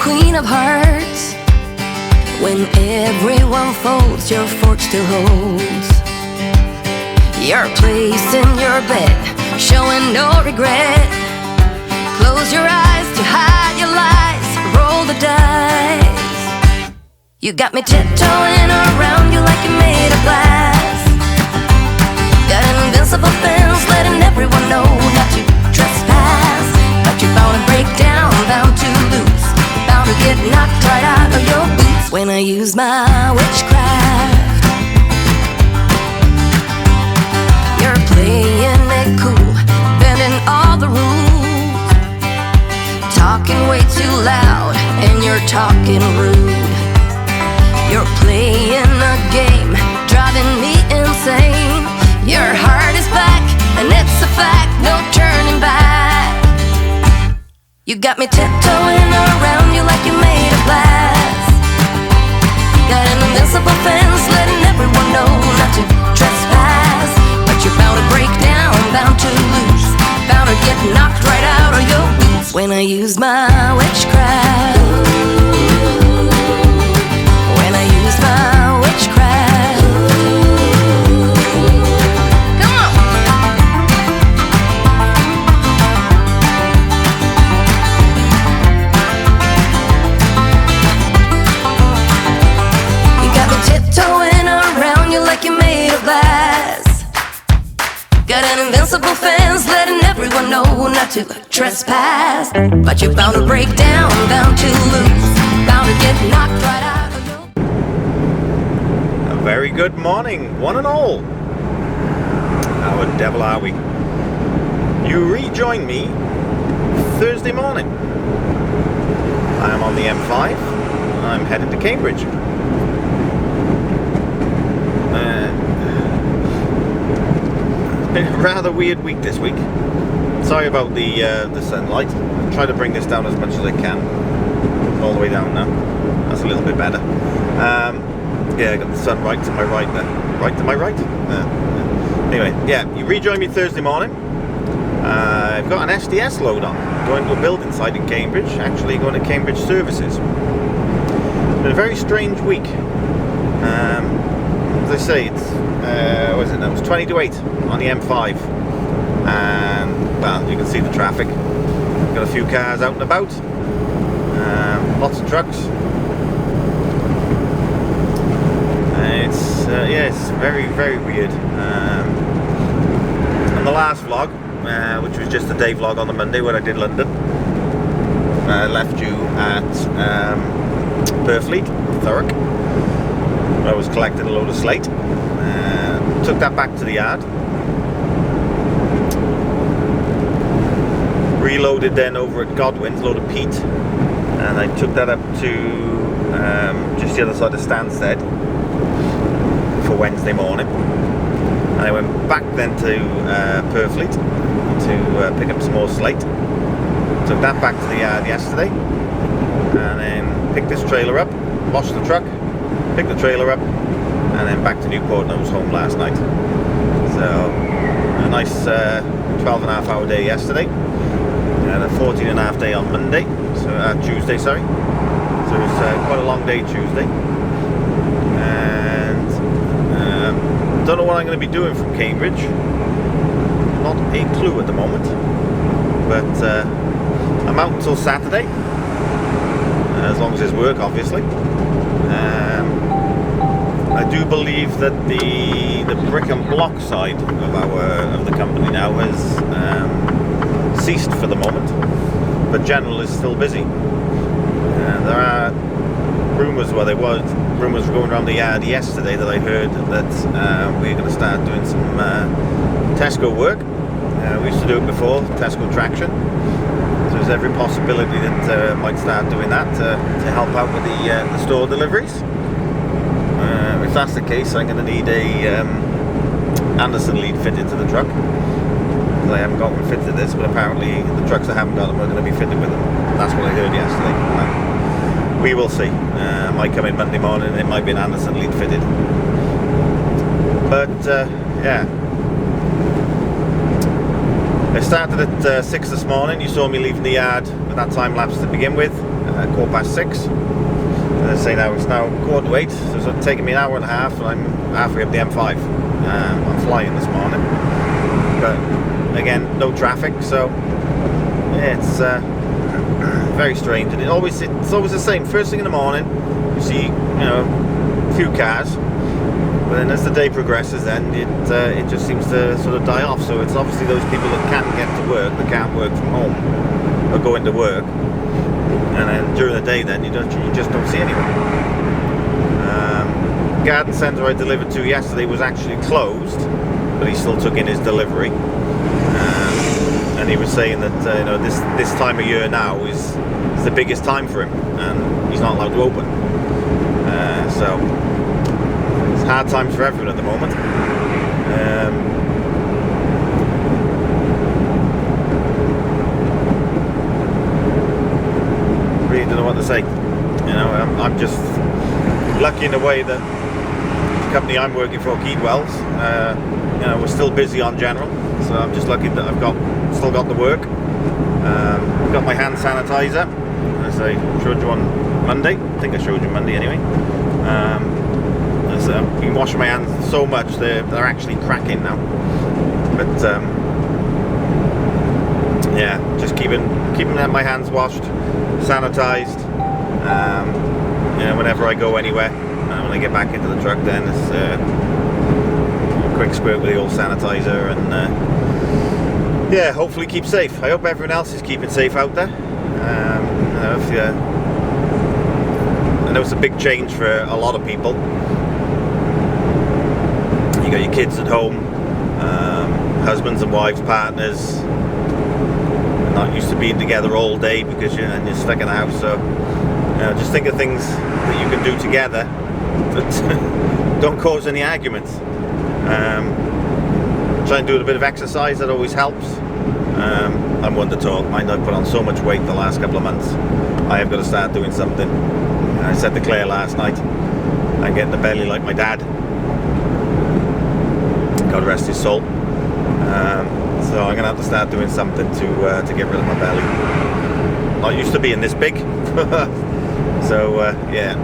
queen of hearts. When everyone folds, your fork still holds your place in your bed, showing no regret. Close your eyes to hide your lies, roll the dice. You got me tiptoeing around you like you're made of glass. Got an invincible fence, letting everyone know not to trespass. But you're bound to break down, bound to lose, bound to get knocked right out of your boots when I use my witchcraft. You're playing it cool, bending all the rules, talking way too loud, and you're talking rude. You're playing a game, driving me insane. Your heart is back, and it's a fact, no turning back. You got me tiptoeing around you like you're made of glass. Got an invincible fence, letting everyone know not to trespass. But you're bound to break down, bound to lose, bound to get knocked right out of your boots when I use my witchcraft. When I use my witchcraft. Come on. You got me tiptoeing around you like you're made of glass. Got an invincible fence, letting everyone know not to trespass. But you're bound to break down, bound to lose, bound to get knocked right out of your... A very good morning, one and all. How the devil are we? You rejoin me Thursday morning. I am on the M5. I'm headed to Cambridge. It's been a rather weird week this week. Sorry about the sunlight. I'll try to bring this down as much as I can. All the way down now. That's a little bit better. Yeah, I got the sun right to my right there. Right to my right? Anyway, yeah, you rejoin me Thursday morning. I've got an SDS load on. Going to a building site in Cambridge. Actually, going to Cambridge Services. It's been a very strange week. As I say, it's what is it now? It's 20 to 8 on the M5, and well, you can see the traffic. Got a few cars out and about, lots of trucks. It's very, very weird. And the last vlog, which was just a day vlog on the Monday where I did London, I left you at Burfleet, Thurrock. I was collecting a load of slate. Took that back to the yard. Reloaded then over at Godwin's, load of peat, and I took that up to just the other side of Stansted for Wednesday morning. And I went back then to Purfleet to pick up some more slate. Took that back to the yard yesterday, and then picked this trailer up, washed the truck, picked the trailer up, and then back to Newport, and I was home last night. So a nice 12.5 hour day yesterday, and a 14.5 day on Monday, so Tuesday, sorry. So it was quite a long day Tuesday, and don't know what I'm going to be doing from Cambridge. Not a clue at the moment, but I'm out until Saturday, as long as there's work, obviously. I do believe that the brick and block side of the company now has ceased for the moment, but general is still busy. There are rumours, well, there was rumours going around the yard yesterday that I heard that we're going to start doing some Tesco work. We used to do it before, Tesco traction. So there's every possibility that might start doing that to help out with the store deliveries. If that's the case, I'm going to need a Anderson lead fitted to the truck. I haven't got one fitted to this, but apparently the trucks that haven't got them are going to be fitted with them. That's what I heard yesterday. We will see. I might come in Monday morning and it might be an Anderson lead fitted. But yeah. I started at 6 this morning. You saw me leaving the yard with that time lapse to begin with. at 6:15. As I say now, it's now 7:45, so it's taking me an hour and a half, and I'm halfway up the M5. I'm flying this morning, but again, no traffic, so yeah, it's very strange. And it's always the same. First thing in the morning, you see, a few cars, but then as the day progresses, then it just seems to sort of die off. So it's obviously those people that can't get to work, that can't work from home, or go into work, and then during the day, then you just don't see anyone. Garden centre I delivered to yesterday was actually closed, but he still took in his delivery. And he was saying that this time of year now is the biggest time for him, and he's not allowed to open. So it's hard times for everyone at the moment. Really don't know what to say. I'm just lucky in a way that the company I'm working for, Keedwells, we're still busy on general, so I'm just lucky that I've still got the work. I've got my hand sanitizer, as I showed you on Monday. I think I showed you Monday anyway. I've been washing my hands so much they're actually cracking now. But yeah, just keeping my hands washed, sanitized. Whenever I go anywhere, when I get back into the truck, then it's a quick squirt with the old sanitizer, and yeah, hopefully keep safe. I hope everyone else is keeping safe out there. I know it's a big change for a lot of people. You got your kids at home, husbands and wives, partners, not used to being together all day because you're stuck in the house. So just think of things that you can do together that don't cause any arguments. Try and do a bit of exercise, that always helps. I'm one to talk. Mind, I've put on so much weight the last couple of months. I have got to start doing something. I said to Claire last night, I'm getting the belly like my dad. God rest his soul. So I'm going to have to start doing something to get rid of my belly. Not used to being this big. So yeah,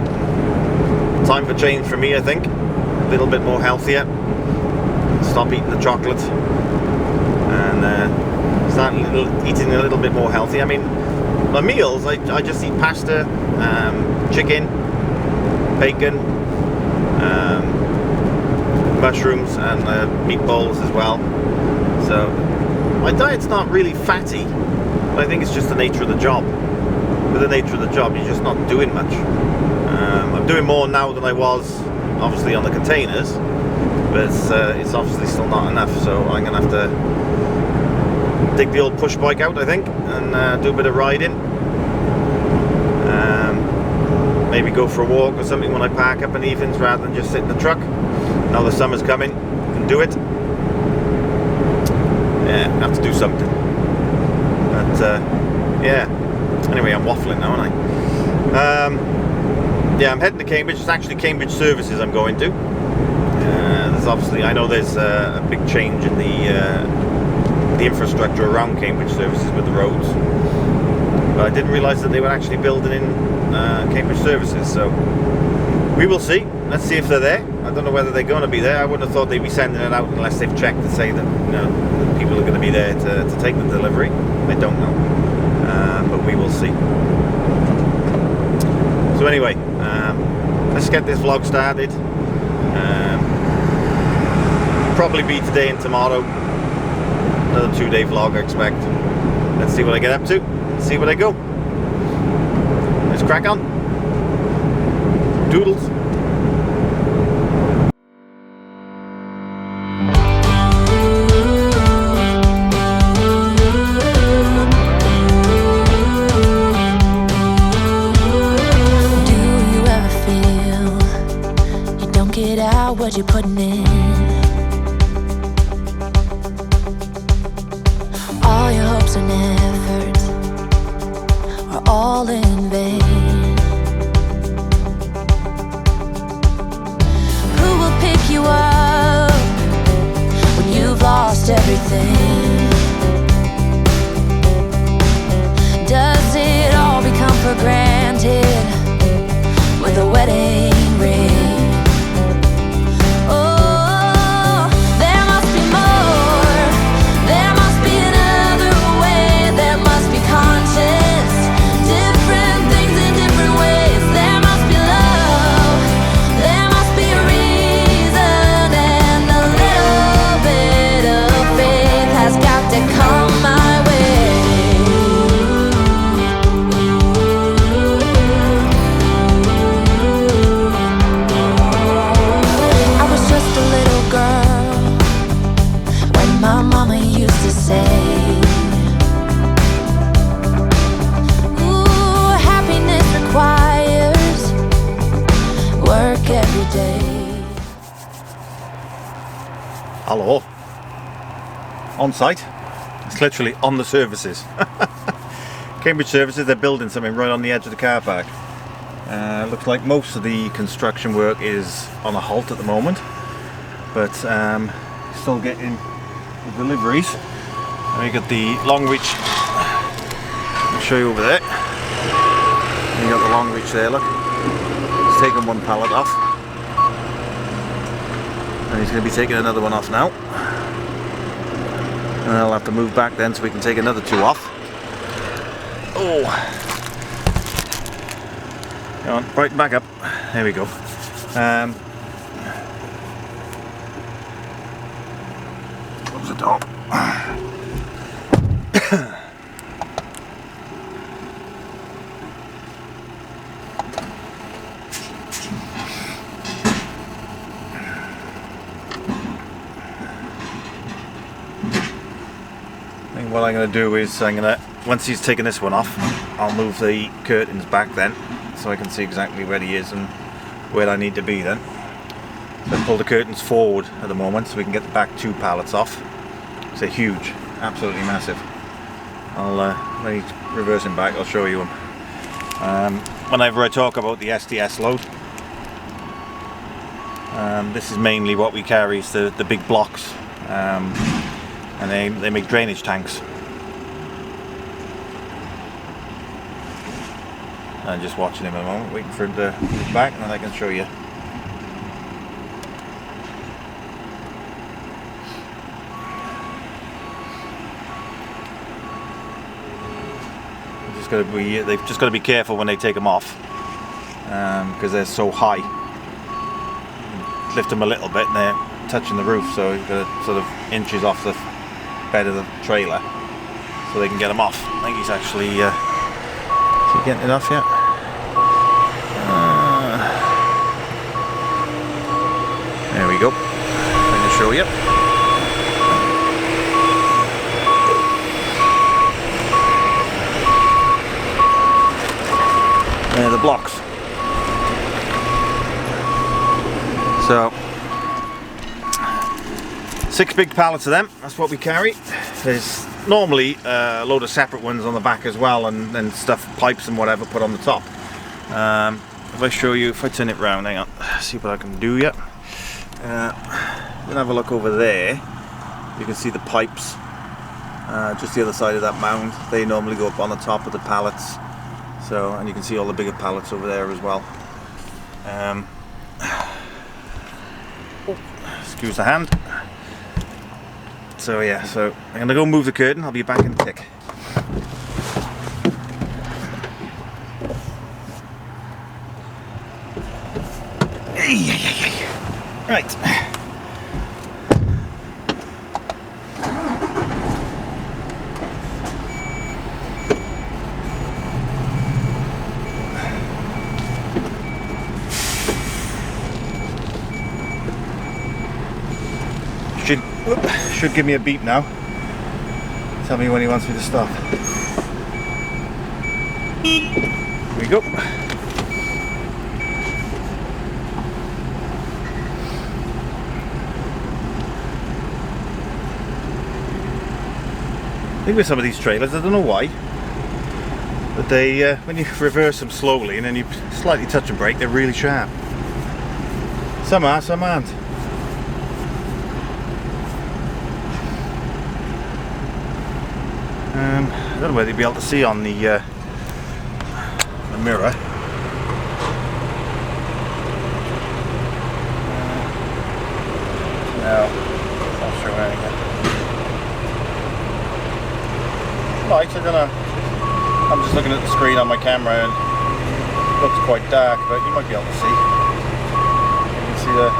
time for change for me, I think. A little bit more healthier. Stop eating the chocolate and start eating a little bit more healthy. I mean, my meals, I just eat pasta, chicken, bacon, mushrooms, and meatballs as well. So my diet's not really fatty, but I think it's just the nature of the job. With the nature of the job, you're just not doing much. I'm doing more now than I was, obviously, on the containers, but it's obviously still not enough. So I'm going to have to dig the old push bike out, I think, and do a bit of riding. Maybe go for a walk or something when I park up in the evenings, rather than just sit in the truck. Now the summer's coming, you can do it. Yeah, have to do something. But yeah. Anyway, I'm waffling now, aren't I? Yeah, I'm heading to Cambridge. It's actually Cambridge Services I'm going to. There's obviously, I know there's a big change in the infrastructure around Cambridge Services with the roads, but I didn't realise that they were actually building in Cambridge Services. So we will see. Let's see if they're there. I don't know whether they're going to be there. I wouldn't have thought they'd be sending it out unless they've checked to say that that people are going to be there to take the delivery. They don't know, but we will see. So anyway, let's get this vlog started. Probably be today and tomorrow. Another 2-day vlog, I expect. Let's see what I get up to. See where I go. Let's crack on. Doodles. What you're putting in, all your hopes and efforts are all in vain. Who will pick you up when you've lost everything? Does it all become for granted the wedding ring. Oh, there must be more. There must be another way. There must be conscious, different things in different ways. There must be love. There must be a reason, and a little bit of faith has got to come my way. I was just a little girl when my mama used to say, ooh, happiness requires work every day. Hello. On site. It's literally on the services. Cambridge Services, they're building something right on the edge of the car park. Looks like most of the construction work is on a halt at the moment, but still getting the deliveries. And we got the long reach. I'll show you over there. And you got the long reach there, look. He's taking one pallet off. And he's going to be taking another one off now. And I'll have to move back then so we can take another two off. Oh! Come on, right back up. There we go. Close the door. What I'm going to do is once he's taken this one off, I'll move the curtains back then so I can see exactly where he is and where I need to be then. So I pull the curtains forward at the moment so we can get the back two pallets off. They're huge, absolutely massive. When he's reversing back, I'll show you them. Whenever I talk about the STS load, this is mainly what we carry, is the big blocks. And they make drainage tanks. I'm just watching him a moment, waiting for him to move back, and then I can show you. They've just got to be careful when they take them off, because they're so high. Lift them a little bit, and they're touching the roof, so you've got to sort of inches off the bed of the trailer so they can get them off. I think he's actually is he getting it off yet? There we go. I'm going to show you. There are the blocks. So 6 big pallets of them, that's what we carry. There's normally a load of separate ones on the back as well, and stuff, pipes and whatever put on the top. If I show you, if I turn it round, hang on, see what I can do yet. Then have a look over there. You can see the pipes just the other side of that mound. They normally go up on the top of the pallets. So, and you can see all the bigger pallets over there as well. Excuse the hand. So yeah, so I'm gonna go move the curtain. I'll be back in a tick. Right. Should give me a beep now. Tell me when he wants me to stop. Here we go. I think with some of these trailers, I don't know why, but they, when you reverse them slowly and then you slightly touch and brake, they're really sharp. Some are, some aren't. I don't know whether you'll be able to see on the mirror. light. I don't know. I'm just looking at the screen on my camera and it looks quite dark, but you might be able to see. You can see the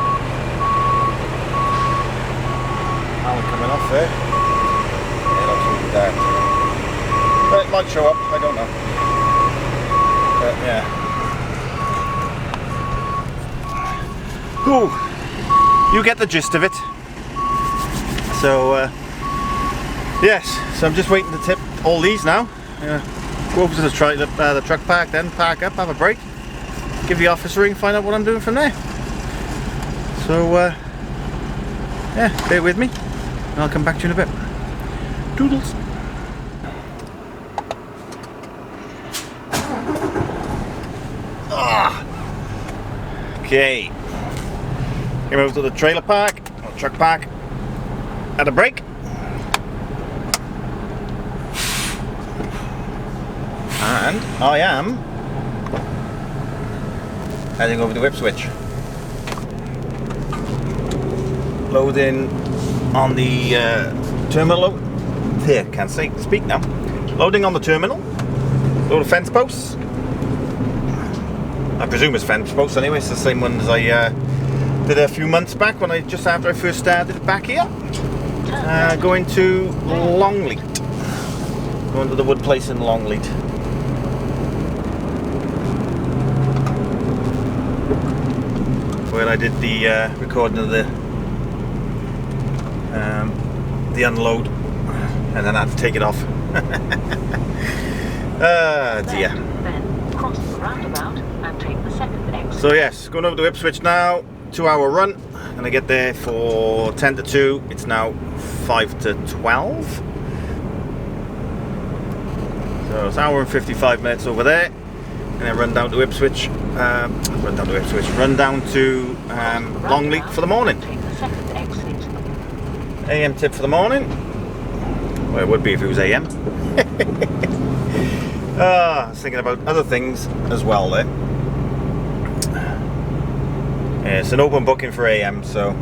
power coming off there. Yeah, it looks really dark. But it might show up, I don't know. But yeah. Ooh, you get the gist of it. So yes, so I'm just waiting to tip all these now. Go over to the truck park, then park up, have a break, give the office a ring, find out what I'm doing from there. So yeah, bear with me and I'll come back to you in a bit. Doodles. Okay, came over to the trailer park, or truck park, had a break. And I am heading over to Ipswich. Loading on the terminal. Here, can't speak now. Loading on the terminal. Load of fence posts. I presume it's fence posts anyway. It's the same one as I did a few months back when just after I first started back here. Going to Longleat. Going to the wood place in Longleat. Where I did the recording of the unload, and then I had to take it off. Dear. Then cross the roundabout and take the second exit. So yes, going over to Ipswich now. 2-hour run. Gonna get there for 10 to 2. It's now 5 to 12. So it's an hour and 55 minutes over there. And then run down to Ipswich. Run down to Longleat for the morning. AM tip for the morning. Well, it would be if it was AM. I was thinking about other things as well there. Yeah, it's an open booking for AM, so.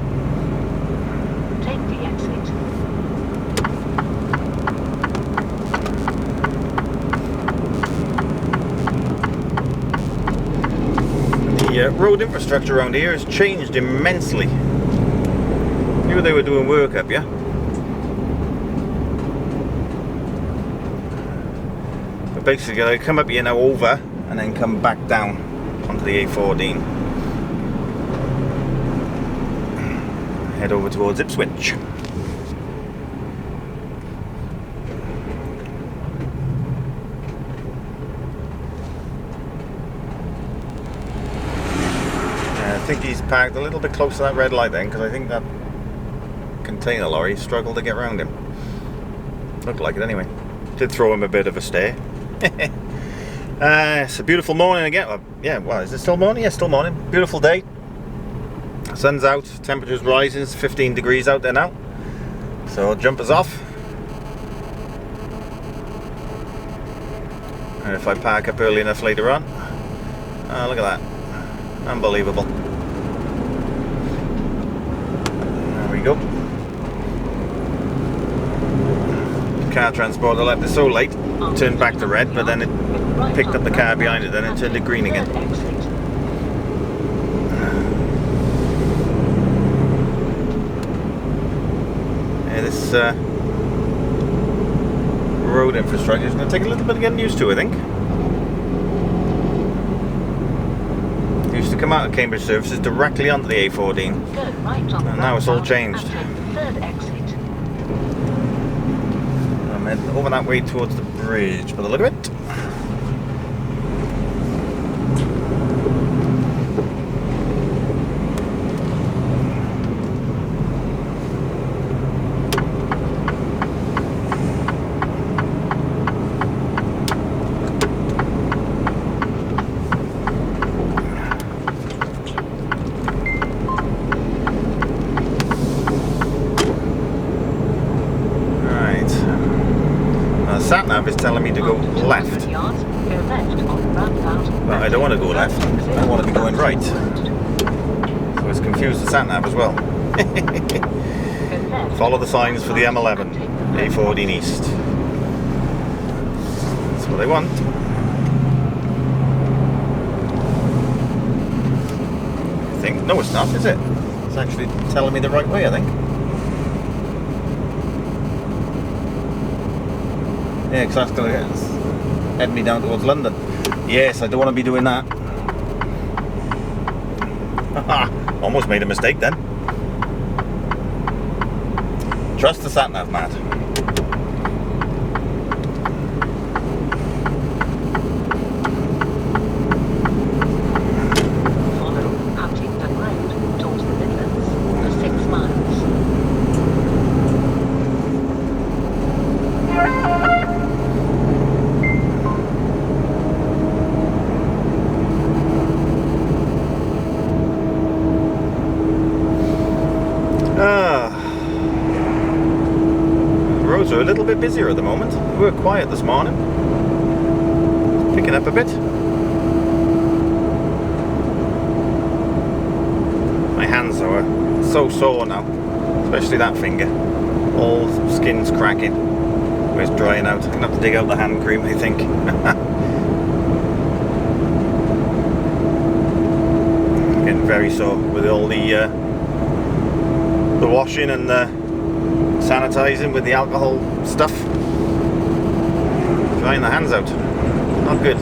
Take the exit. The road infrastructure around here has changed immensely. Knew they were doing work up, yeah? But basically, I come up here now over and then come back down onto the A14. Head over towards Ipswich. I think he's parked a little bit close to that red light then, because I think that container lorry struggled to get around him. Looked like it anyway. Did throw him a bit of a stare. It's a beautiful morning again. Yeah, well, is it still morning? Yeah, still morning. Beautiful day. Sun's out, temperature's rising, it's 15 degrees out there now. So jumper's off. And if I park up early enough later on, look at that. Unbelievable. There we go. Car transport left it so late, turned back to red, but then it picked up the car behind it, then it turned to green again. This road infrastructure is going to take a little bit of getting used to, I think. It used to come out of Cambridge Services directly onto the A14, and now it's all changed. I'm heading over that way towards the bridge by the look of it. Sat-nav is telling me to go left. But I don't want to go left. I want to be going right. So it's confused the sat-nav as well. Follow the signs for the M11, A14 East. That's what I want. I think. No, it's not, is it? It's actually telling me the right way, I think. Yeah, because that's going to head me down towards London. Yes, I don't want to be doing that. Almost made a mistake then. Trust the sat-nav, Matt. Follow Huntingdon Road towards the Midlands for 6 miles. Roads are a little bit busier at the moment. We were quiet this morning. It's picking up a bit. My hands are so sore now, especially that finger. All skin's cracking. It's drying out. I'm gonna have to dig out the hand cream, I think. Getting very sore with all the washing and the sanitizing with the alcohol stuff. Drying the hands out. Not good.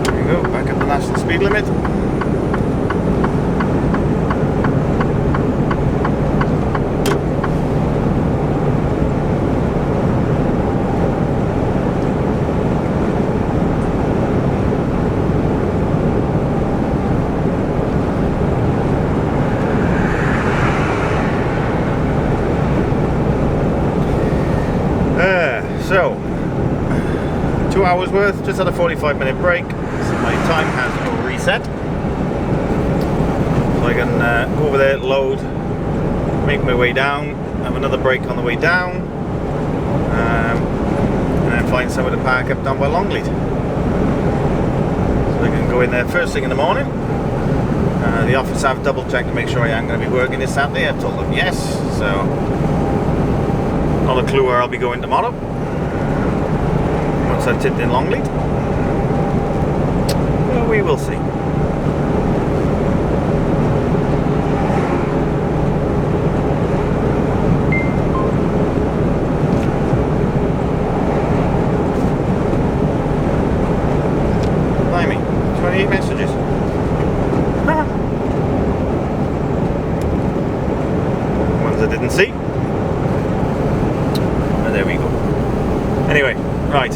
There you go, back at the national speed limit. So, 2 hours worth, just had a 45-minute break, so my time has reset. So I can go over there, load, make my way down, have another break on the way down, and then find somewhere to park up down by Longleat. So I can go in there first thing in the morning. The office have double checked to make sure I am going to be working this Saturday. I've told them yes, so not a clue where I'll be going tomorrow. Once I've tipped in Longleat, well, we will see. Blimey, 28 messages. Ones I didn't see. And there we go. Anyway, right.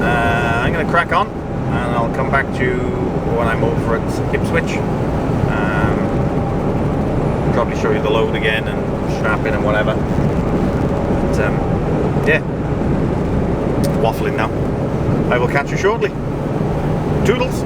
I'm going to crack on and I'll come back to you when I'm over at Ipswich. Probably show you the load again and strapping and whatever. But, yeah, waffling now. I will catch you shortly. Toodles!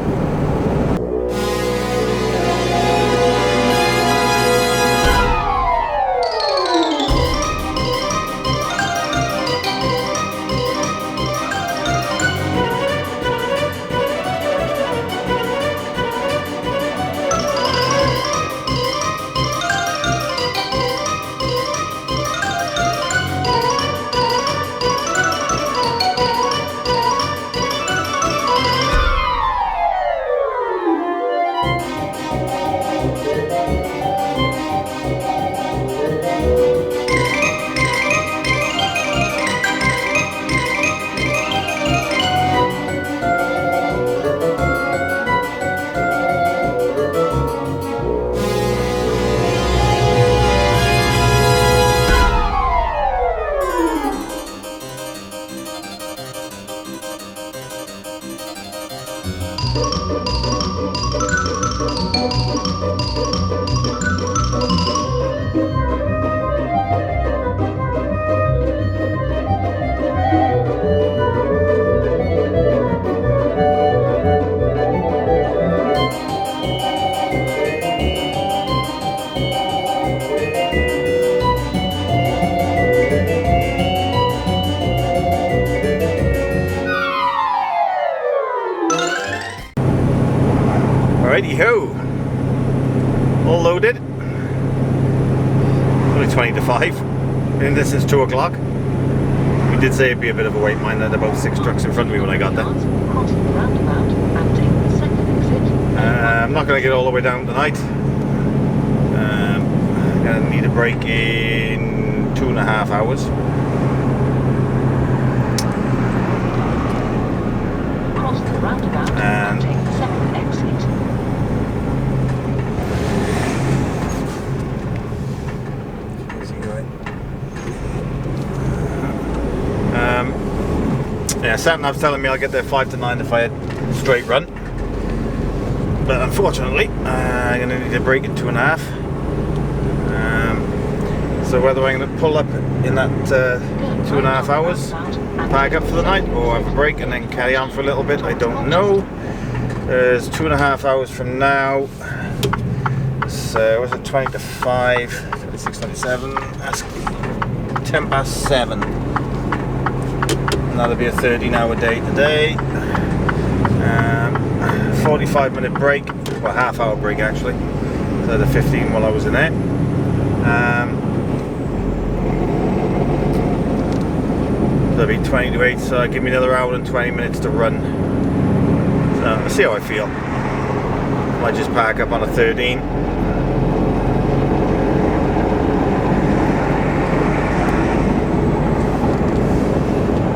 Righty-ho. All loaded. Only 20 to 5. Been this since 2 o'clock. We did say it'd be a bit of a wait. Mine had about 6 trucks in front of me when I got there. I'm not going to get all the way down tonight. I'm going to need a break in 2.5 hours. Cross the roundabout and take the second exit. Where's he going? Yeah, Sat-Nav's telling me I'll get there 5 to 9 if I had straight run. But unfortunately, I'm going to need a break in 2.5. So whether I'm going to pull up in that 2.5 hours, pack up for the night, or have a break and then carry on for a little bit, I don't know. There's 2.5 hours from now. So what's it, 20 to 5, 26, 27, that's 10 past 7. And that'll be a 13-hour day today. 45-minute break, well, half-hour break actually. So the 15 while I was in there. That'll be 20 to 8, so give me another hour and 20 minutes to run. So let's see how I feel. Might just park up on a 13.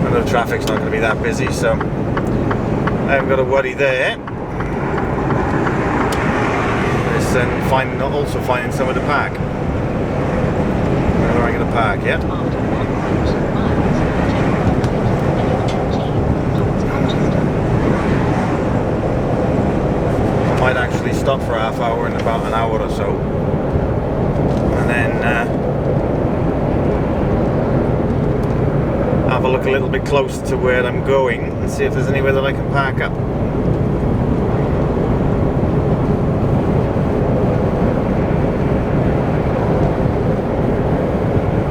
And the traffic's not going to be that busy, so I haven't got to worry there. It's also finding somewhere to park. Where am I going to park? Yeah. I might actually stop for a half hour in about an hour or so, and then have a look a little bit close to where I'm going and see if there's anywhere that I can park up.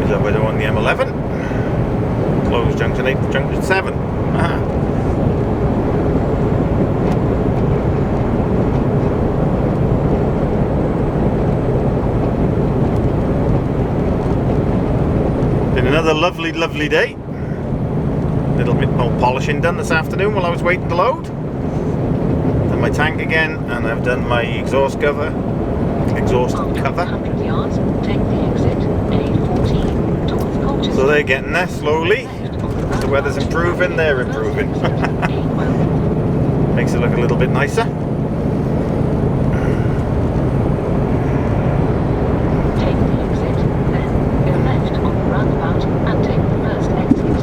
Is that where they're on the M11? Closed junction 8 to junction 7. Aha. Been another lovely, lovely day. A little bit more polishing done this afternoon while I was waiting to load. Done my tank again, and I've done my exhaust cover. Yards, take the exit A14 towards Colchester. So they're getting there slowly. The weather's improving, they're improving. Makes it look a little bit nicer. Take the exit, then go left on the roundabout and take the first exit.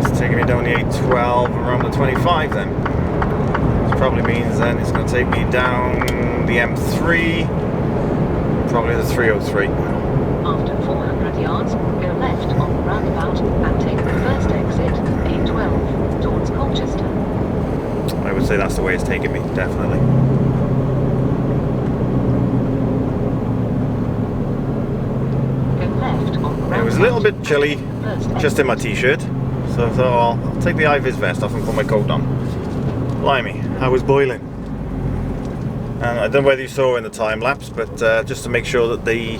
It's taking me down the 812 around the 25 then. Which probably means then it's going to take me down the M3, probably the 303. After 400 yards, go left on the roundabout and take the first exit A12 towards Colchester. I would say that's the way it's taking me, definitely. Go left on the roundabout. It was a little bit chilly just in my t-shirt, so I thought, oh, I'll take the high-vis vest off and put my coat on. Blimey, I was boiling. And I don't know whether you saw in the time lapse, but just to make sure that the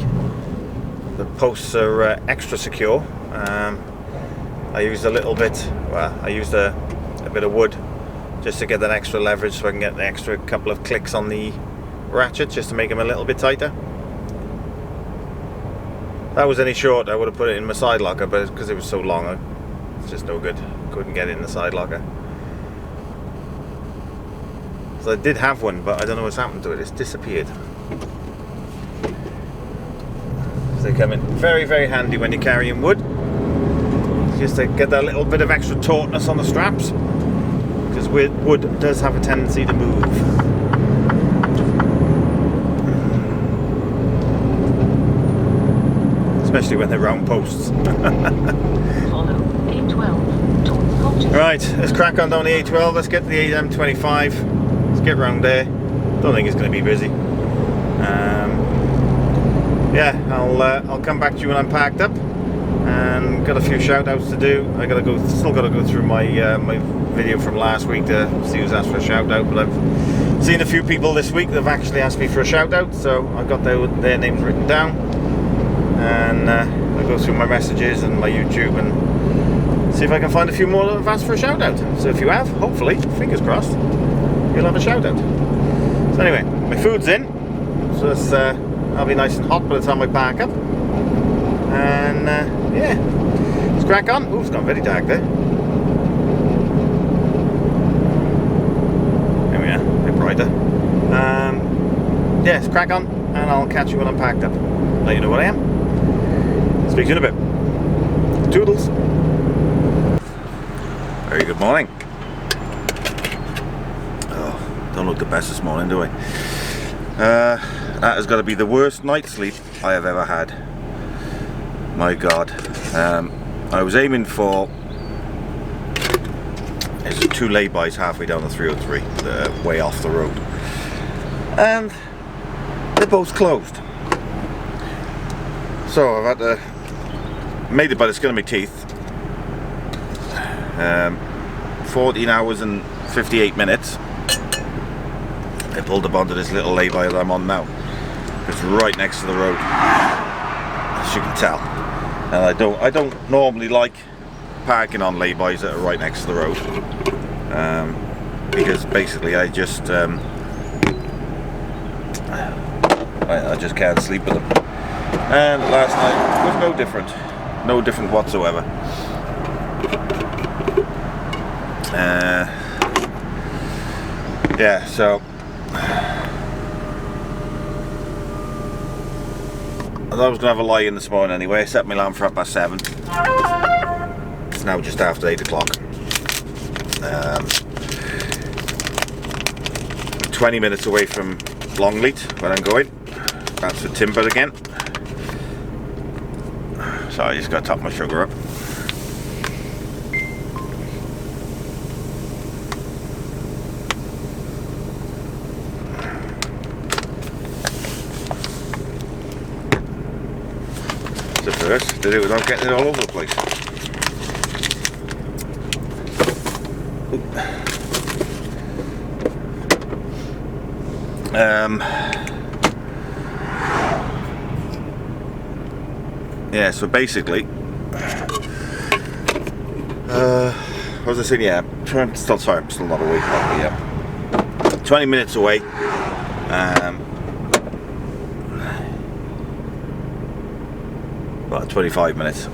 posts are extra secure, I used a little bit. Well, I used a bit of wood just to get that extra leverage, so I can get the extra couple of clicks on the ratchet, just to make them a little bit tighter. If that was any short, I would have put it in my side locker, but because it was so long, it's just no good. Couldn't get it in the side locker. So I did have one, but I don't know what's happened to it. It's disappeared. So they come in very, very handy when you're carrying wood. Just to get that little bit of extra tautness on the straps, because wood does have a tendency to move. Especially when they're round posts. Follow A12 towards Colchester. Right, let's crack on down the A12. Let's get to the AM25. Let's get round there. Don't think it's going to be busy. Yeah, I'll come back to you when I'm parked up. and got a few shout outs to do. Still gotta go through my my video from last week to see who's asked for a shout out, but I've seen a few people this week that have actually asked me for a shout out, so I've got their names written down, and I'll go through my messages and my YouTube and see if I can find a few more that have asked for a shout out. So if you have, hopefully, fingers crossed, you'll have a shout out. So anyway, my food's in, so it's, I'll be nice and hot by the time I pack up, and yeah, let's crack on. Ooh, it's gone very dark there. There we are, a bit brighter. Yeah, let's crack on, and I'll catch you when I'm packed up. Let you know what I am. Speak to you in a bit. Toodles. Very good morning. Oh, don't look the best this morning, do I? That has got to be the worst night's sleep I have ever had. My God. I was aiming for... There's 2 lay-bys halfway down the 303, way off the road. And they're both closed. So I've had to... Made it by the skin of my teeth. 14 hours and 58 minutes. I pulled up onto this little lay-by that I'm on now. It's right next to the road, as you can tell. And I don't normally like parking on lay-bys that are right next to the road, because basically I just can't sleep with them. And last night was no different whatsoever. Yeah, so I was going to have a lie in this morning anyway. I set my alarm for 7:30. It's now just after 8 o'clock. 20 minutes away from Longleat, where I'm going. That's for timber again. So I just got to top my sugar up. The first, did it without getting it all over the place. Yeah, so basically, what was I saying? Yeah, I'm still not awake. Yeah, 20 minutes away. About 25 minutes.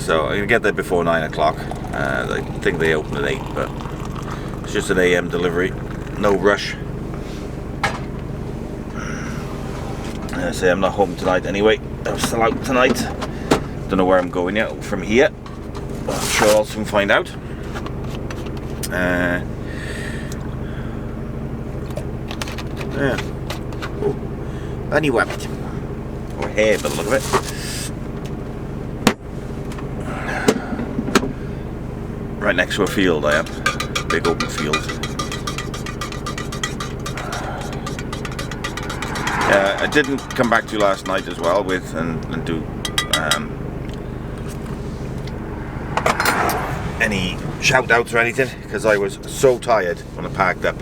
So I'm gonna get there before 9 o'clock. I think they open at 8, but it's just an AM delivery. No rush. I say I'm not home tonight anyway. I'm still out tonight. Don't know where I'm going yet from here. I'm sure I'll soon find out. Yeah. Oh, bunny rabbit. Or hare by the look of it. Right next to a field I am. Big open field. I didn't come back to you last night as well with and do any shout outs or anything, because I was so tired when I packed up.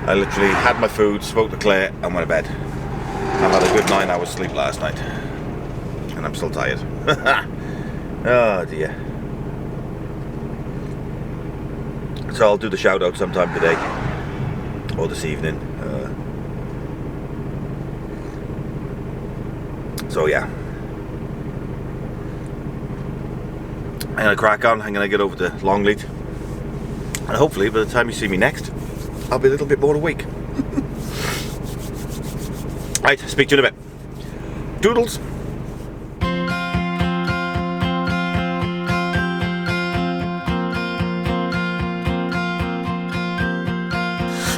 I literally had my food, spoke to Claire and went to bed. I've had a good 9 hours sleep last night and I'm still tired. Oh dear. So I'll do the shout out sometime today or this evening. So yeah, I'm gonna crack on. I'm gonna get over to Longleat, and hopefully by the time you see me next, I'll be a little bit more awake. Right, speak to you in a bit. Doodles.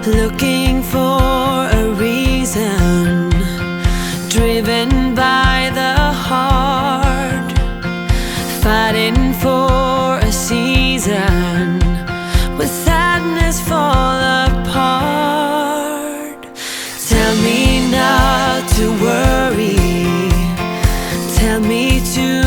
Looking for a reason, driven by the heart, fighting for a season, with sadness fall apart. Tell me not to worry, tell me to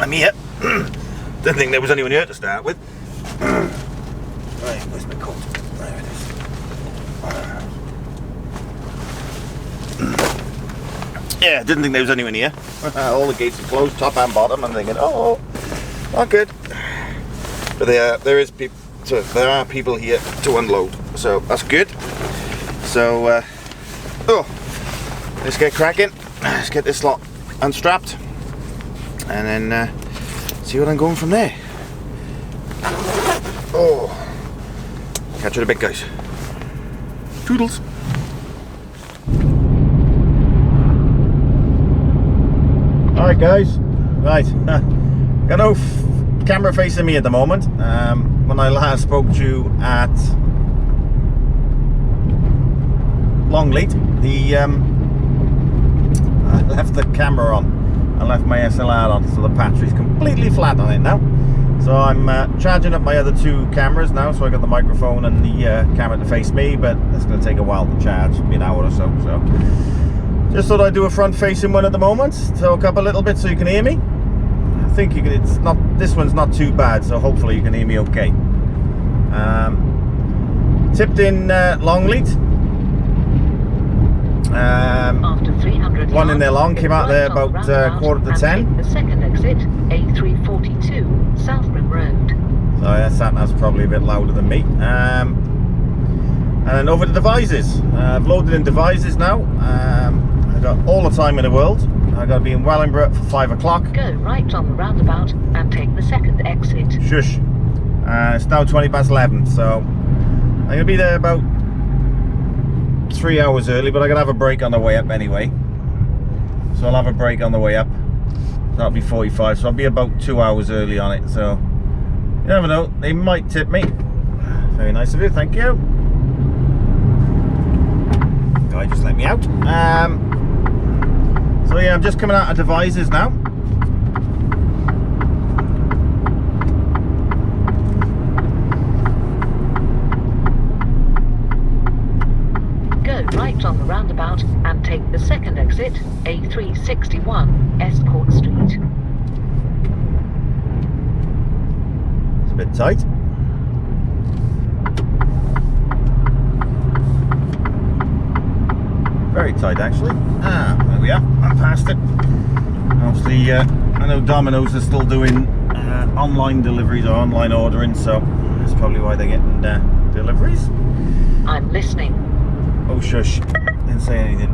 I'm here. Didn't think there was anyone here to start with. Right, where's my coat? There it is. Yeah, didn't think there was anyone here. All the gates are closed, top and bottom. I'm thinking, oh, not good. But there are people here to unload, so that's good. So, let's get cracking. Let's get this lot unstrapped, and then see what I'm going from there. Oh, catch you in a bit, guys. Toodles. Alright guys, right, got no camera facing me at the moment. When I last spoke to you at Longleat, I left the camera on. I left my SLR on, so the battery's completely flat on it now. So I'm charging up my other two cameras now, so I got the microphone and the camera to face me, but it's going to take a while to charge, maybe an hour or so. So just thought I'd do a front-facing one at the moment, talk up a little bit so you can hear me. I think you can. It's not. This one's not too bad, so hopefully you can hear me okay. Tipped in Longleat. After 300 one in there long, came out there right about roundabout quarter to and 10. take the second exit, A342, Southborough Road. So that's probably a bit louder than me. And over to Devizes. I've loaded in Devizes now. I've got all the time in the world. I've got to be in Wellingborough for 5 o'clock. Go right on the roundabout and take the second exit. Shush. It's now 20 past 11, so I'm going to be there about 3 hours early, but I'm going to have a break on the way up anyway. So I'll have a break on the way up. That'll be 45, so I'll be about 2 hours early on it. So you never know, they might tip me. Very nice of you, thank you. Guy just let me out. So yeah, I'm just coming out of Devizes now. Go right on the roundabout and take the second exit, A361, Escort Street. It's a bit tight. Very tight actually. There we are. I'm past it. Obviously, I know Domino's are still doing online deliveries or online ordering, so that's probably why they're getting deliveries. I'm listening. Oh shush, didn't say anything.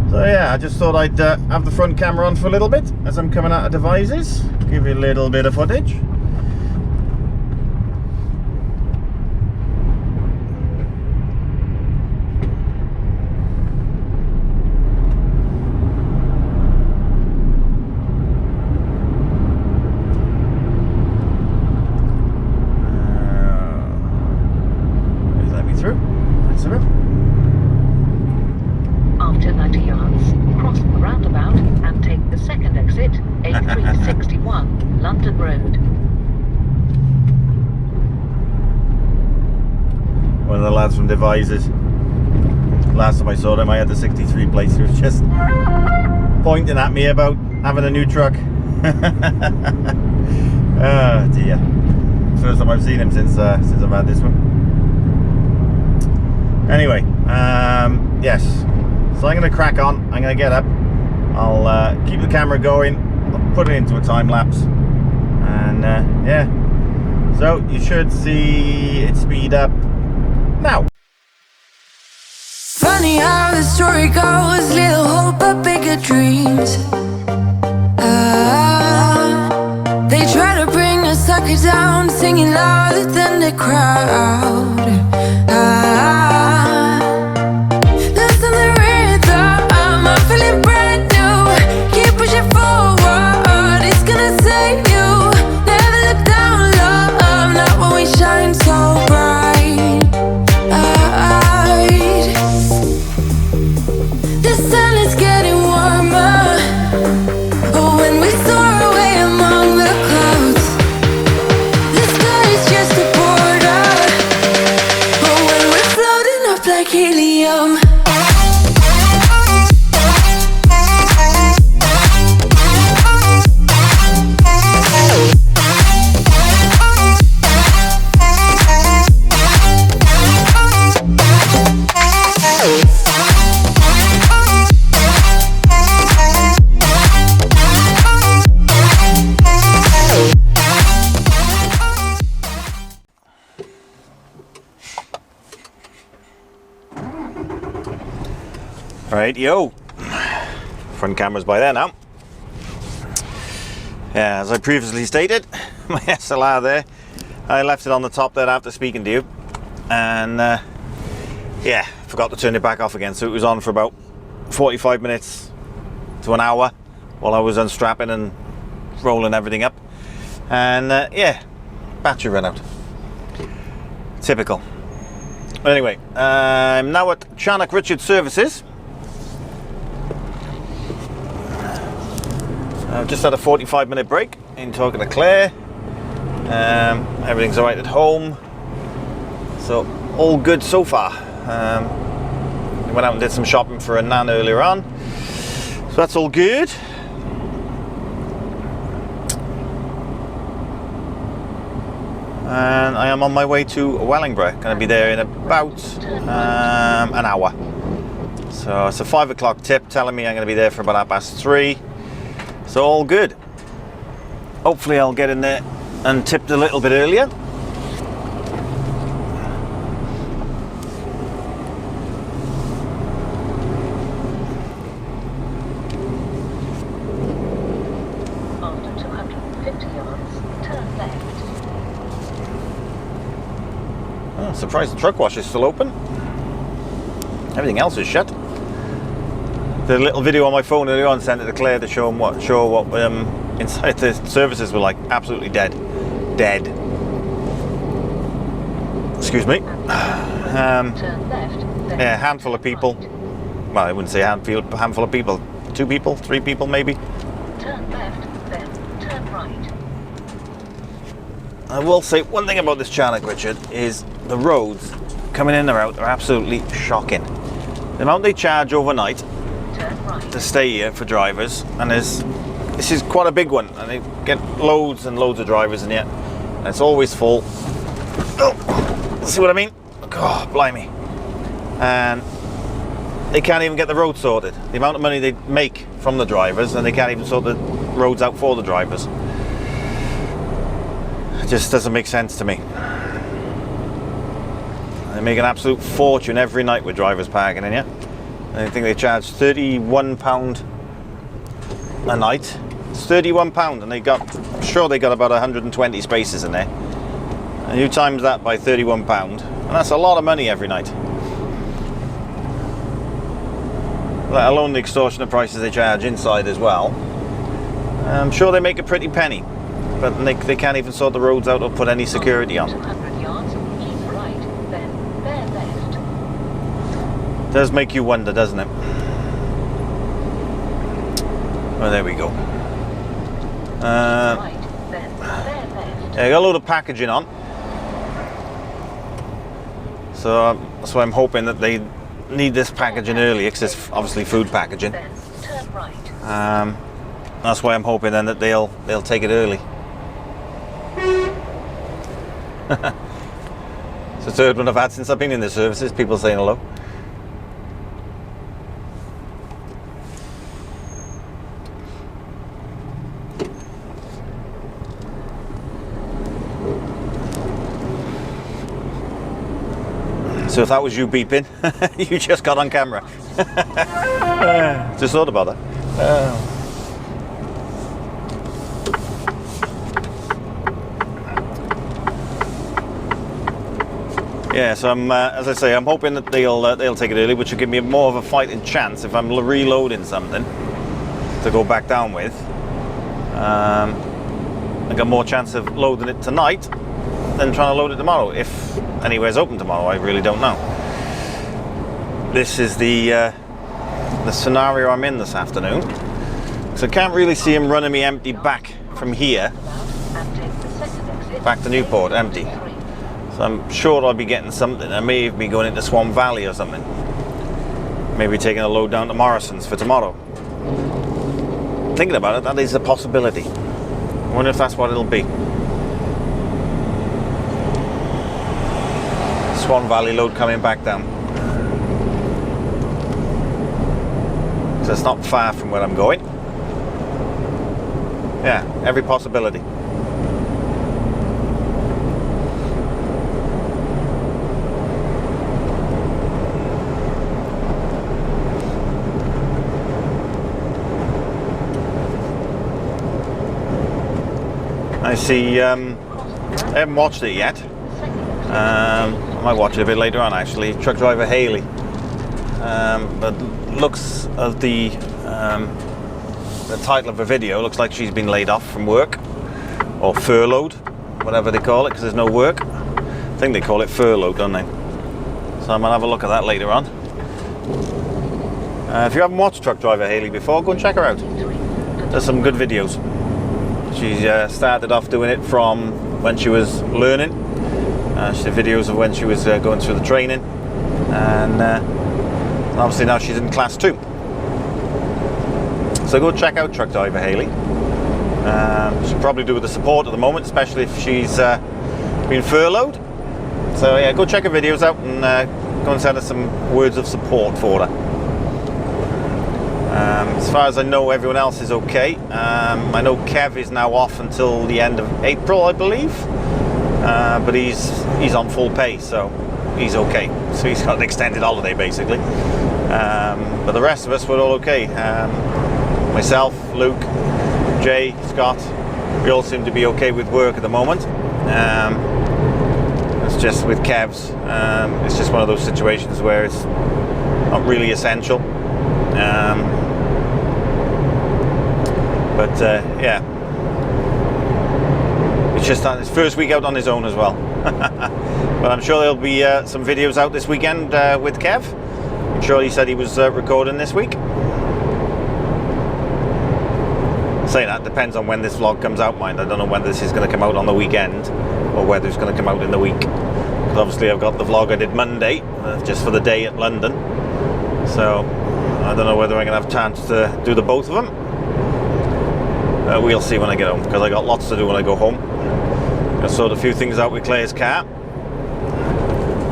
So yeah, I just thought I'd have the front camera on for a little bit as I'm coming out of Devizes, give you a little bit of footage. After 90 yards, cross the roundabout and take the second exit, A361, London Road. One of the lads from Devizes. Last time I saw them, I had the 63 plates. He was just pointing at me about having a new truck. Oh dear. First time I've seen him since I've had this one. Anyway, yes. So I'm going to crack on. I'm going to get up. I'll keep the camera going. I'll put it into a time lapse. And yeah. So you should see it speed up now. Funny how the story goes, little hope but bigger dreams. They try to bring a sucker down, singing louder than the crowd. Lost in the rhythm, I'm feeling brand new. Keep pushing forward, it's gonna save you. Never look down, love, not when we shine so bright. The sun is getting warmer, but when we soar away among the clouds, the sky is just a border. Right, yo. Front camera's by there now. Yeah, as I previously stated, my SLR there, I left it on the top there after speaking to you, and yeah, forgot to turn it back off again, so it was on for about 45 minutes to an hour while I was unstrapping and rolling everything up, and yeah, battery ran out. Typical. But anyway, I'm now at Charnock Richard Services. I've just had a 45-minute break in talking to Claire. Everything's alright at home, so all good so far. We went out and did some shopping for a nan earlier on, so that's all good. And I am on my way to Wellingborough. Going to be there in about an hour. So it's a 5 o'clock tip telling me I'm going to be there for about 3:30. So all good. Hopefully I'll get in there and tipped a little bit earlier. After 250 yards, turn left. Oh, surprised the truck wash is still open. Everything else is shut. Did a little video on my phone earlier on, sent it to Claire to show what inside the services were like. Absolutely dead. Excuse me. Turn left. Then Yeah, handful of people. right. Well, I wouldn't say handful of people. 2 people, 3 people maybe. Turn left, then turn right. I will say one thing about this Charnock, Richard, is the roads coming in or out are absolutely shocking. The amount they charge overnight Turn right. to stay here for drivers, and this is quite a big one, and they get loads and loads of drivers in here, and it's always full. Oh, see what I mean? Oh, blimey. And they can't even get the road sorted. The amount of money they make from the drivers, and they can't even sort the roads out for the drivers. It just doesn't make sense to me. They make an absolute fortune every night with drivers parking in here. I think they charge £31 a night. It's £31, and I'm sure they got about 120 spaces in there. And you times that by £31, and that's a lot of money every night. Let alone the extortionate prices they charge inside as well. I'm sure they make a pretty penny, but they can't even sort the roads out or put any security on. 200 yards, keep right, then bear left. Does make you wonder, doesn't it? Well, there we go. Right, then bear left. Yeah, I got a load of packaging on, so I'm hoping that they need this packaging early, because it's obviously food packaging. Then turn right. That's why I'm hoping then that they'll take it early. It's the third one I've had since I've been in the services, people saying hello. So if that was you beeping, you just got on camera. Just thought about that. Yeah, so I'm, as I say, I'm hoping that they'll take it early, which will give me more of a fighting chance if I'm reloading something to go back down with. I got more chance of loading it tonight than trying to load it tomorrow, if anywhere's open tomorrow. I really don't know. This is the scenario I'm in this afternoon, so I can't really see him running me empty back from here back to Newport, empty. So I'm sure I'll be getting something. I may be going into Swan Valley or something, maybe taking a load down to Morrison's for tomorrow. Thinking about it, that is a possibility. I wonder if that's what it'll be. Swan Valley load coming back down. So it's not far from where I'm going. Yeah, every possibility. I see. I haven't watched it yet. I might watch it a bit later on, actually. Truck driver Haley. But looks of the title of the video looks like she's been laid off from work, or furloughed, whatever they call it, because there's no work. I think they call it furloughed, don't they? So I'm gonna have a look at that later on. If you haven't watched Truck Driver Haley before, go and check her out. There's some good videos. She started off doing it from when she was learning. She did videos of when she was going through the training, and obviously now she's in class 2. So go check out Truck Driver Haley. She'll probably do with the support at the moment, especially if she's been furloughed. So yeah, go check her videos out and go and send her some words of support for her. As far as I know, everyone else is okay. I know Kev is now off until the end of April, I believe, but he's on full pay, so he's okay. So he's got an extended holiday, basically. But the rest of us were all okay. Myself, Luke, Jay, Scott, we all seem to be okay with work at the moment. It's just with Kev's, it's just one of those situations where it's not really essential. But yeah, it's just his first week out on his own as well. But I'm sure there'll be some videos out this weekend with Kev. I'm sure he said he was recording this week. Say that depends on when this vlog comes out, mind. I don't know when this is going to come out on the weekend or whether it's going to come out in the week. Because obviously I've got the vlog I did Monday, just for the day at London. So I don't know whether I'm going to have chance to do the both of them. We'll see when I get home, because I got lots to do when I go home. I sorted a few things out with Claire's car,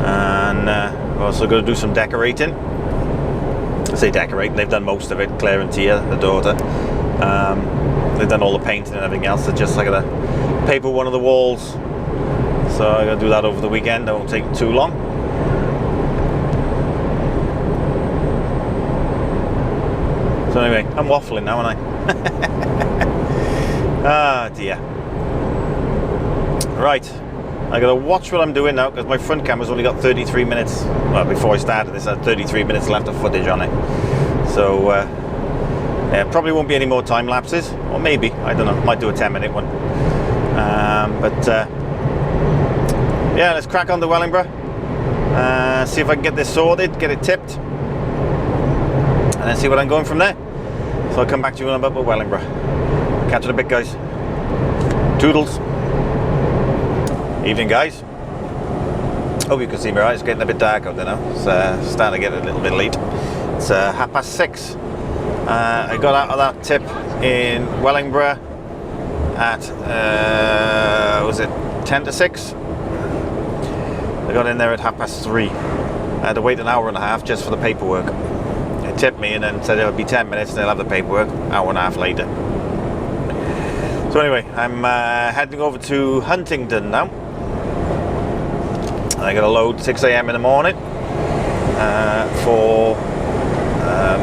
and I've also got to do some decorating. I say decorating, they've done most of it. Claire and Tia, the daughter, they've done all the painting and everything else. It's just like I gotta paper one of the walls, so I gotta do that over the weekend. It won't take too long. So anyway, I'm waffling now, aren't I? Ah dear. Right, I gotta watch what I'm doing now, because my front camera's only got 33 minutes. Well, before I started this, I had 33 minutes left of footage on it. So yeah, probably won't be any more time lapses, or maybe, I don't know, might do a 10-minute one. Yeah, let's crack on to Wellingborough. See if I can get this sorted, get it tipped, and then see what I'm going from there. So I'll come back to you when I'm up at Wellingborough. Catch you in a bit, guys. Toodles. Evening, guys. Hope you can see me right. It's getting a bit dark out there now. It's starting to get a little bit late. It's 6:30. I got out of that tip in Wellingborough at was it 10 to 6? I got in there at 3:30. I had to wait an hour and a half just for the paperwork. They tipped me and then said it'll be 10 minutes and they'll have the paperwork. Hour and a half later. So anyway, I'm heading over to Huntingdon now. I got a load 6 a.m. in the morning for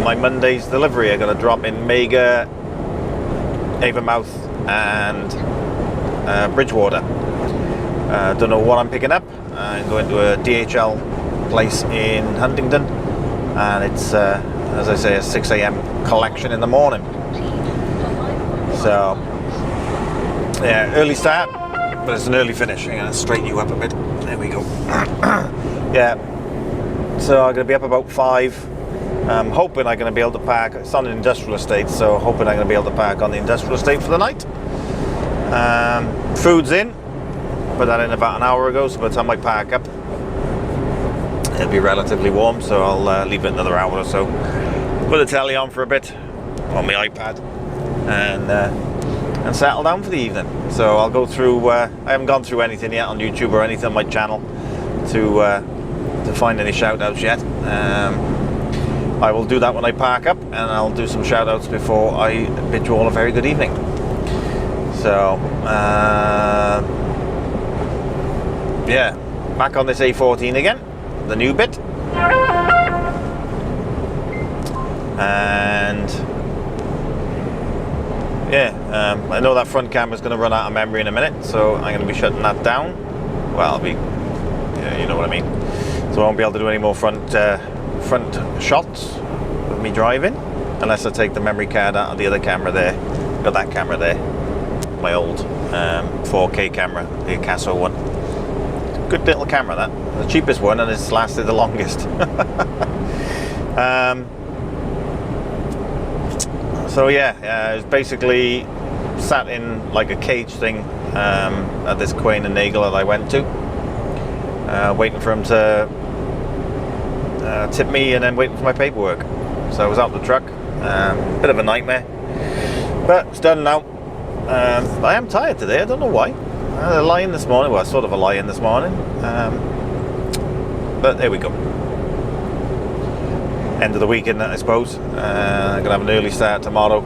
my Monday's delivery. I got to drop in Mega, Avonmouth and Bridgewater. Don't know what I'm picking up. I'm going to a DHL place in Huntingdon, and it's as I say, a 6 a.m. collection in the morning. So yeah, early start, but it's an early finish. I'm going to straighten you up a bit. There we go. Yeah, so I'm going to be up about 5. I'm hoping I'm going to be able to park. It's on an industrial estate, so hoping I'm going to be able to park on the industrial estate for the night. Food's in. Put that in about an hour ago, so by the time I park up, it'll be relatively warm, so I'll leave it another hour or so. Put the telly on for a bit on my iPad, and settle down for the evening. So I'll go through. I haven't gone through anything yet on YouTube or anything on my channel to find any shout outs yet. I will do that when I park up, and I'll do some shout outs before I bid you all a very good evening. So yeah, back on this A14 again, the new bit, and yeah, I know that front camera's going to run out of memory in a minute, so I'm going to be shutting that down. Well, yeah, you know what I mean. So I won't be able to do any more front shots of me driving, unless I take the memory card out of the other camera there. Got that camera there, my old 4K camera, the Acaso one. Good little camera, that. The cheapest one, and it's lasted the longest. So yeah, it's basically sat in like a cage thing at this Quain and Nagel that I went to, waiting for him to tip me, and then waiting for my paperwork. So I was out the truck, bit of a nightmare, but it's done now. I am tired today, I don't know why. I had a lie-in this morning, well, sort of a lie-in this morning, but there we go. End of the weekend, I suppose. I'm going to have an early start tomorrow,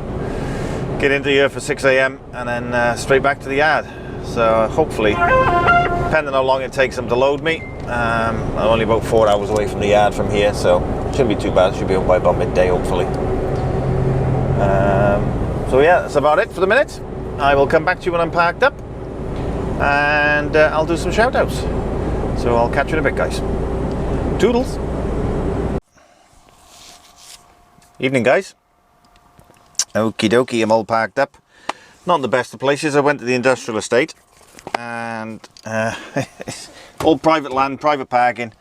get into here for 6 a.m. and then straight back to the yard. So hopefully, depending on how long it takes them to load me, I'm only about 4 hours away from the yard from here, so it shouldn't be too bad. Should be home by about midday, hopefully. So yeah, that's about it for the minute. I will come back to you when I'm parked up, and I'll do some shout outs. So I'll catch you in a bit, guys. Toodles. Evening, guys. Okie dokie, I'm all parked up. Not in the best of places. I went to the industrial estate, and all private land, private parking,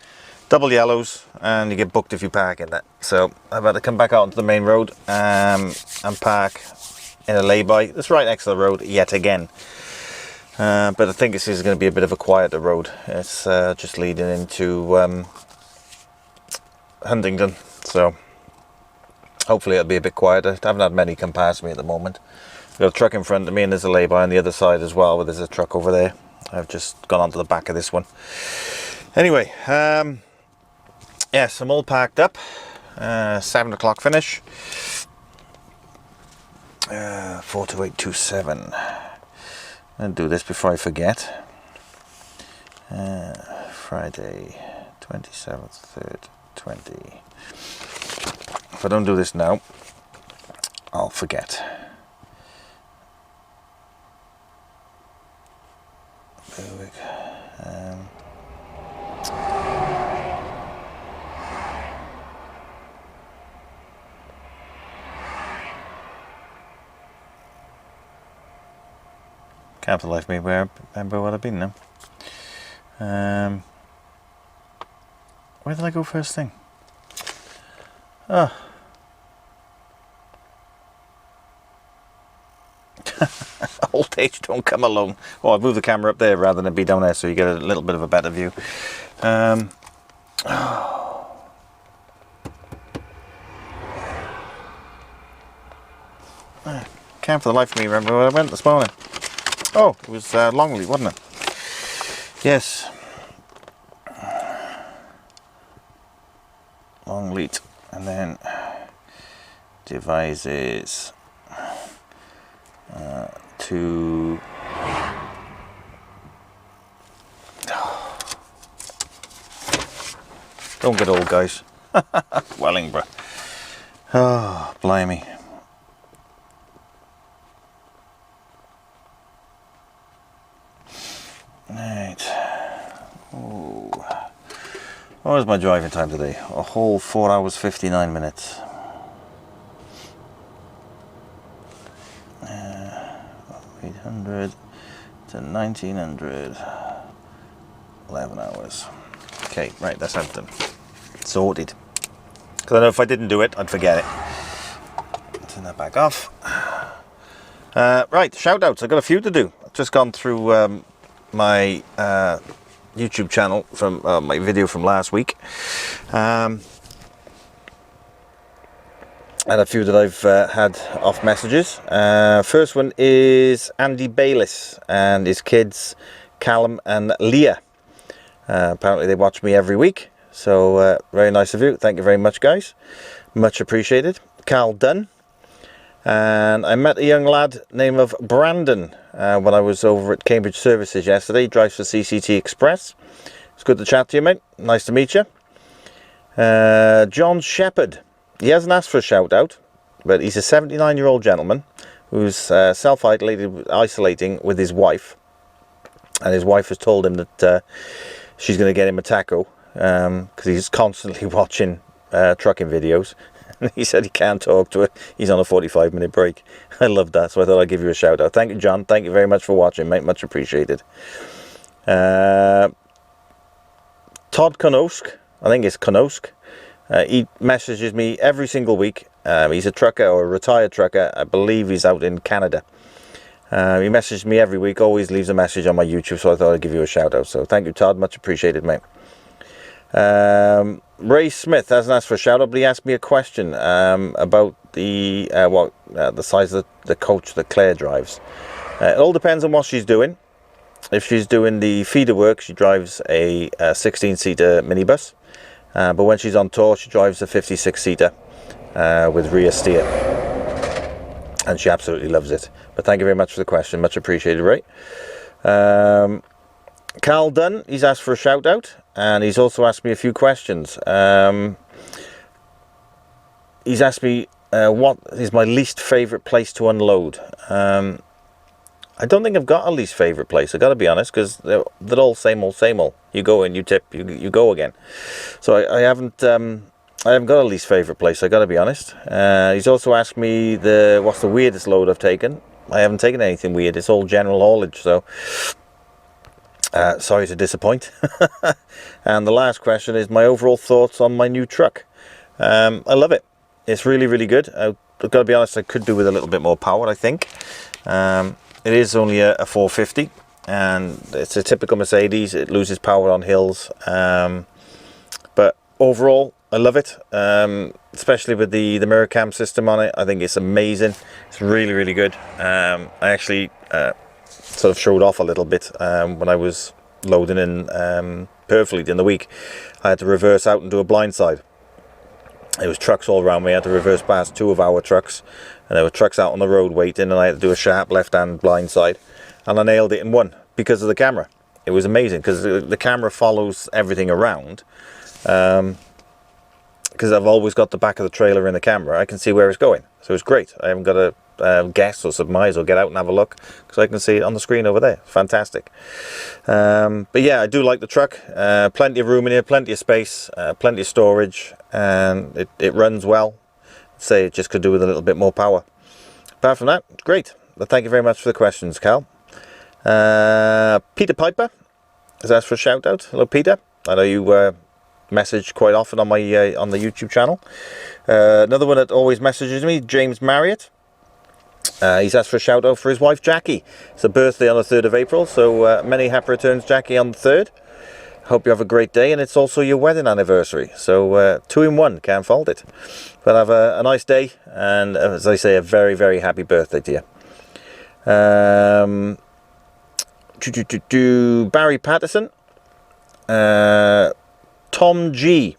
double yellows, and you get booked if you park in that. So I've had to come back out onto the main road and park in a lay-by. That's right next to the road yet again. But I think this is going to be a bit of a quieter road. It's just leading into Huntingdon, so hopefully it'll be a bit quieter. I haven't had many come past me at the moment. I've got a truck in front of me, and there's a lay-by on the other side as well, where there's a truck over there. I've just gone onto the back of this one. Anyway, yes, I'm all packed up. 7 o'clock finish. 42827. I'll do this before I forget. Friday, 27th, 3rd, 20. If I don't do this now, I'll forget. Can't for the life of me remember what I've been now. Where did I go first thing? Oh. Old age don't come alone. Oh, I've moved the camera up there rather than be down there, so you get a little bit of a better view. Can't for the life of me remember where I went this morning. Oh, it was Longley, wasn't it? Yes. Longleat, and then devices to don't get old, guys. Wellingborough. Oh, blimey. Right. Oh. What was my driving time today? A whole 4 hours 59 minutes. 800 to 1900. 11 hours. Okay, right, that's out done. Sorted. Because I know if I didn't do it, I'd forget it. Turn that back off. Right, shout outs. I've got a few to do. I've just gone through my YouTube channel from my video from last week, and a few that I've had off messages. First one is Andy Bayliss and his kids Callum and Leah. Apparently they watch me every week, so very nice of you. Thank you very much, guys, much appreciated. Carl Dunn. And I met a young lad named of Brandon when I was over at Cambridge Services yesterday. He drives for CCT Express. It's good to chat to you, mate. Nice to meet you. John Shepherd. He hasn't asked for a shout out, but he's a 79-year-old gentleman who's self-isolating with his wife, and his wife has told him that she's going to get him a taco because he's constantly watching trucking videos. He said he can't talk to it. He's on a 45-minute break. I love that, so I thought I'd give you a shout out. Thank you, John. Thank you very much for watching, mate. Much appreciated. Todd Konosk, I think it's Konosk. He messages me every single week. He's a trucker, or a retired trucker. I believe he's out in Canada. He messages me every week, always leaves a message on my YouTube, so I thought I'd give you a shout out. So thank you, Todd. Much appreciated, mate. Ray Smith hasn't asked for a shout out, but he asked me a question about the size of the coach that Claire drives. It all depends on what she's doing. If she's doing the feeder work, she drives a 16-seater minibus, but when she's on tour, she drives a 56-seater with rear steer, and she absolutely loves it. But thank you very much for the question, much appreciated, Ray. Carl Dunn, he's asked for a shout out, and he's also asked me a few questions. He's asked me what is my least favourite place to unload. I don't think I've got a least favourite place, I've got to be honest, because they're all same old, same old. You go in, you tip, you go again. So I haven't got a least favourite place, I've got to be honest. He's also asked me what's the weirdest load I've taken. I haven't taken anything weird, it's all general haulage, so sorry to disappoint. And the last question is my overall thoughts on my new truck. I love it. It's really, really good. I've got to be honest, I could do with a little bit more power, I think. It is only a 450, and it's a typical Mercedes. It loses power on hills, but overall I love it, especially with the mirror cam system on it. I think it's amazing. It's really, really good. I actually sort of showed off a little bit when I was loading in Perfleet in the week. I had to reverse out and do a blindside. There was trucks all around me. I had to reverse past 2 of our trucks, and there were trucks out on the road waiting, and I had to do a sharp left-hand blindside, and I nailed it in one because of the camera. It was amazing because the camera follows everything around. Because I've always got the back of the trailer in the camera, I can see where it's going. So it's great. I haven't got to guess or surmise or get out and have a look, because I can see it on the screen over there. Fantastic. But yeah, I do like the truck. Plenty of room in here, plenty of space, plenty of storage, and it runs well. I'd say it just could do with a little bit more power. Apart from that, it's great. But thank you very much for the questions, Cal. Peter Piper has asked for a shout out. Hello, Peter. I know you message quite often on my on the YouTube channel. Another one that always messages me, James Marriott. He's asked for a shout out for his wife Jackie. It's a birthday on the 3rd of April, so many happy returns, Jackie, on the 3rd. Hope you have a great day, and it's also your wedding anniversary, so 2 in 1, can't fault it. But have a nice day, and as I say, a very, very happy birthday to you. Barry Patterson. Tom G,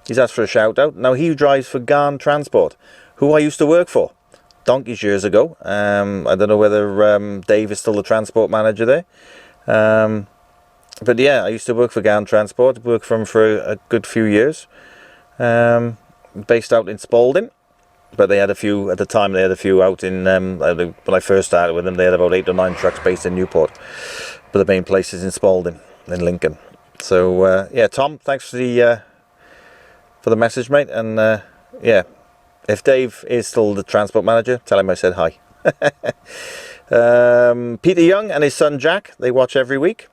he's asked for a shout out. Now, he drives for Garn Transport, who I used to work for donkeys years ago. I don't know whether Dave is still the transport manager there, but yeah, I used to work for Garn Transport, worked for him for a good few years, based out in Spalding, but they had a few at the time. They had a few out in when I first started with them. They had about 8 or 9 trucks based in Newport, but the main place is in Spalding, in Lincoln. So yeah, Tom, thanks for the message, mate. And yeah, if Dave is still the transport manager, tell him I said hi. Peter Young and his son Jack, they watch every week.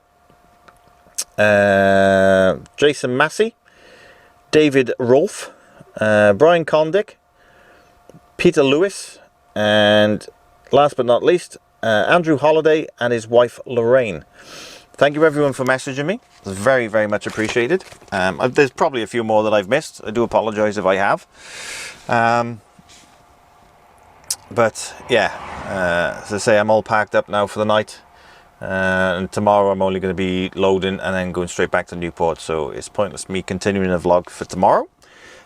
Jason Massey, David Rolfe, Brian Condick, Peter Lewis, and last but not least, Andrew Holliday and his wife Lorraine. Thank you everyone for messaging me. It's very, very much appreciated. There's probably a few more that I've missed. I do apologise if I have. But yeah, as I say, I'm all packed up now for the night. And tomorrow I'm only going to be loading and then going straight back to Newport. So it's pointless me continuing a vlog for tomorrow.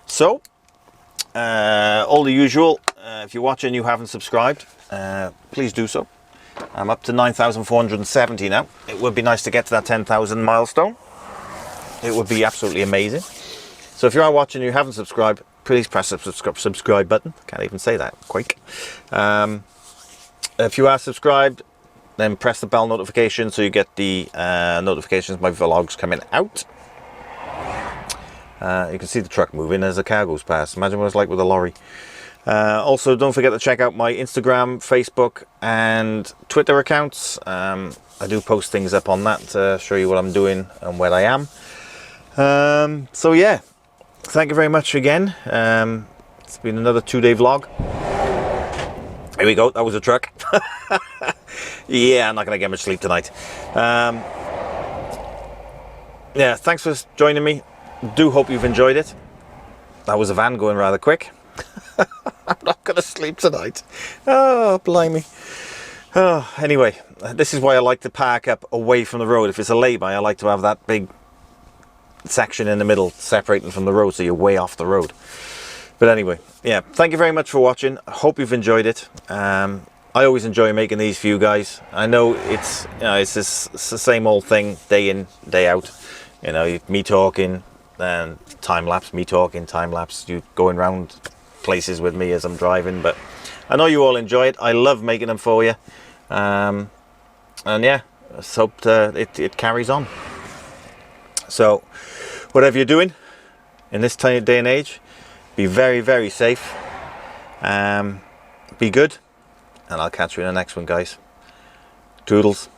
So, all the usual. If you're watching and you haven't subscribed, please do so. I'm up to 9,470 now. It would be nice to get to that 10,000 milestone. It would be absolutely amazing. So if you are watching and you haven't subscribed, please press the subscribe button. Can't even say that quick. if you are subscribed, then press the bell notification so you get the notifications of my vlogs coming out. You can see the truck moving as the car goes past. Imagine what it's like with a lorry. Also, don't forget to check out my Instagram, Facebook and Twitter accounts. I do post things up on that to show you what I'm doing and where I am. So yeah, thank you very much again. It's been another 2-day vlog. Here we go, that was a truck. Yeah, I'm not going to get much sleep tonight. Yeah, thanks for joining me. Do hope you've enjoyed it. That was a van going rather quick. I'm not going to sleep tonight. Oh, blimey. Oh, anyway, this is why I like to park up away from the road. If it's a lay-by, I like to have that big section in the middle separating from the road so you're way off the road. But anyway, yeah, thank you very much for watching. I hope you've enjoyed it. I always enjoy making these for you guys. I know it's it's the same old thing day in, day out. You know, me talking and time lapse, me talking, time lapse, you going around places with me as I'm driving. But I know you all enjoy it. I love making them for you. And yeah, let's hope it carries on. So, whatever you're doing in this day and age, be very, very safe. Be good. And I'll catch you in the next one, guys. Toodles.